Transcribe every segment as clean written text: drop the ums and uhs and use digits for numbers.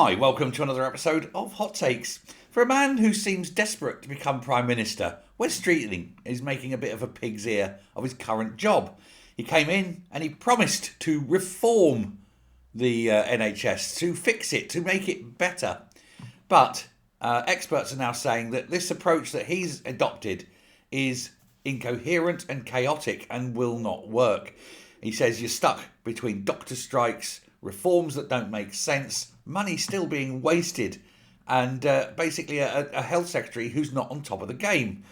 Hi, welcome to another episode of Hot Takes. For a man who seems desperate to become Prime Minister, Wes Streeting is making a bit of a pig's ear of his current job. He came in and he promised to reform the NHS, to fix it, to make it better. But experts are now saying that this approach that he's adopted is incoherent and chaotic and will not work. He says you're stuck between doctor strikes, reforms that don't make sense, money still being wasted, and basically a health secretary who's not on top of the game.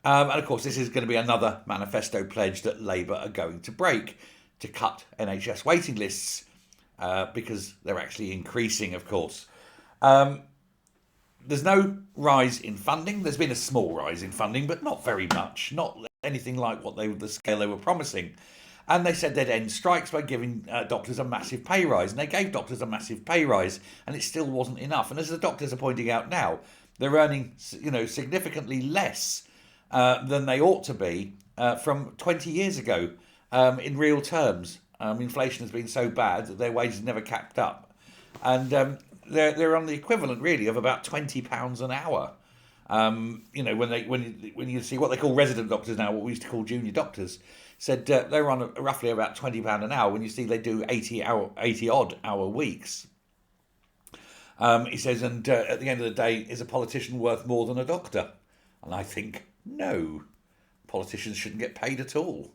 And of course, this is going to be another manifesto pledge that Labour are going to break to cut NHS waiting lists because they're actually increasing, of course. There's no rise in funding. There's been a small rise in funding, but not very much. Not anything like the scale they were promising. And they said they'd end strikes by giving doctors a massive pay rise. And they gave doctors a massive pay rise, and it still wasn't enough. And as the doctors are pointing out now, they're earning, significantly less than they ought to be from 20 years ago in real terms. Inflation has been so bad that their wages never kept up. And they're on the equivalent, really, of about £20 an hour. When you see what they call resident doctors now, what we used to call junior doctors, said they're on roughly about £20 an hour when you see they do 80 odd hour weeks. He says, and at the end of the day, is a politician worth more than a doctor? And I think, no, politicians shouldn't get paid at all.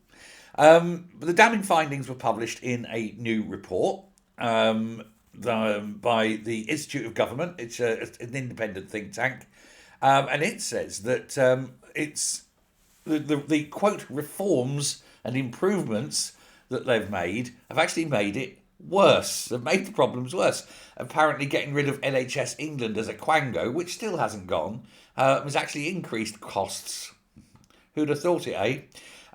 But the damning findings were published in a new report by the Institute of Government. It's an independent think tank. And it says that it's the quote reforms and improvements that they've made have actually made it worse. They've made the problems worse. Apparently getting rid of NHS England as a quango, which still hasn't gone, has actually increased costs. Who'd have thought it, eh?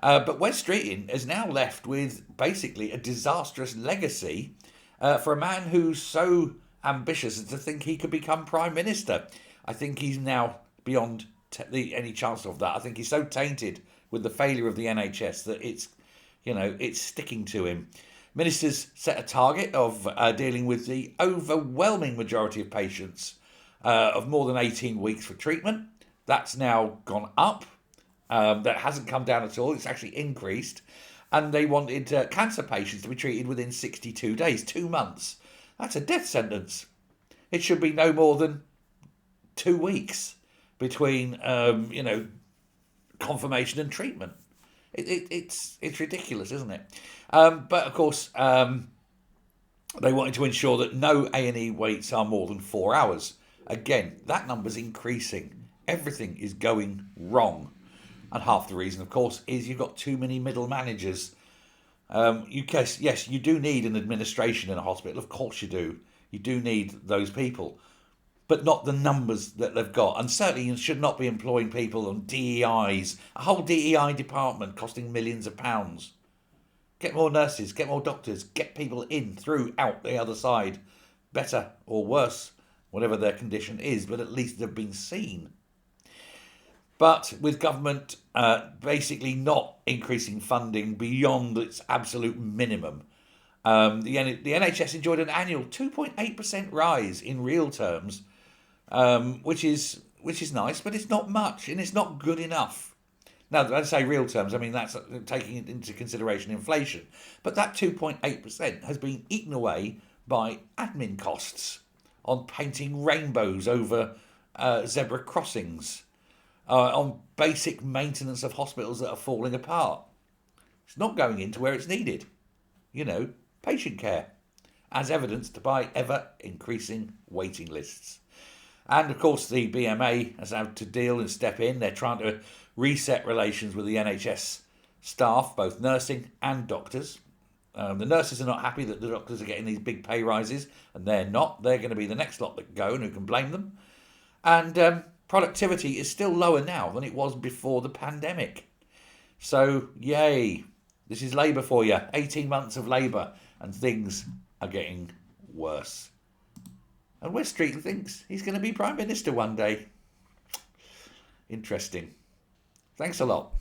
But Wes Streeting is now left with basically a disastrous legacy for a man who's so ambitious as to think he could become Prime Minister. I think he's now beyond any chance of that. I think he's so tainted with the failure of the NHS that it's sticking to him. Ministers set a target of dealing with the overwhelming majority of patients of more than 18 weeks for treatment. That's now gone up. That hasn't come down at all. It's actually increased. And they wanted cancer patients to be treated within 62 days, 2 months. That's a death sentence. It should be no more than 2 weeks between, confirmation and treatment. It's ridiculous, isn't it? But of course, they wanted to ensure that no A&E waits are more than 4 hours. Again, that number's increasing. Everything is going wrong. And half the reason, of course, is you've got too many middle managers. Yes, you do need an administration in a hospital. Of course you do. You do need those people. But not the numbers that they've got. And certainly you should not be employing people on DEIs. A whole DEI department costing millions of pounds. Get more nurses, get more doctors, get people in, through, out the other side. Better or worse, whatever their condition is, but at least they've been seen. But with government basically not increasing funding beyond its absolute minimum, the NHS enjoyed an annual 2.8% rise in real terms, which is nice, but it's not much and it's not good enough. Now, when I say real terms, I mean that's taking into consideration inflation. But that 2.8% has been eaten away by admin costs on painting rainbows over zebra crossings, on basic maintenance of hospitals that are falling apart. It's not going into where it's needed. Patient care, as evidenced by ever-increasing waiting lists. And, of course, the BMA has had to deal and step in. They're trying to reset relations with the NHS staff, both nursing and doctors. The nurses are not happy that the doctors are getting these big pay rises, and they're not. They're going to be the next lot that go, and who can blame them? And productivity is still lower now than it was before the pandemic. So, yay. This is Labour for you. 18 months of Labour, and things are getting worse. And Wes Streeting thinks he's going to be Prime Minister one day. Interesting. Thanks a lot.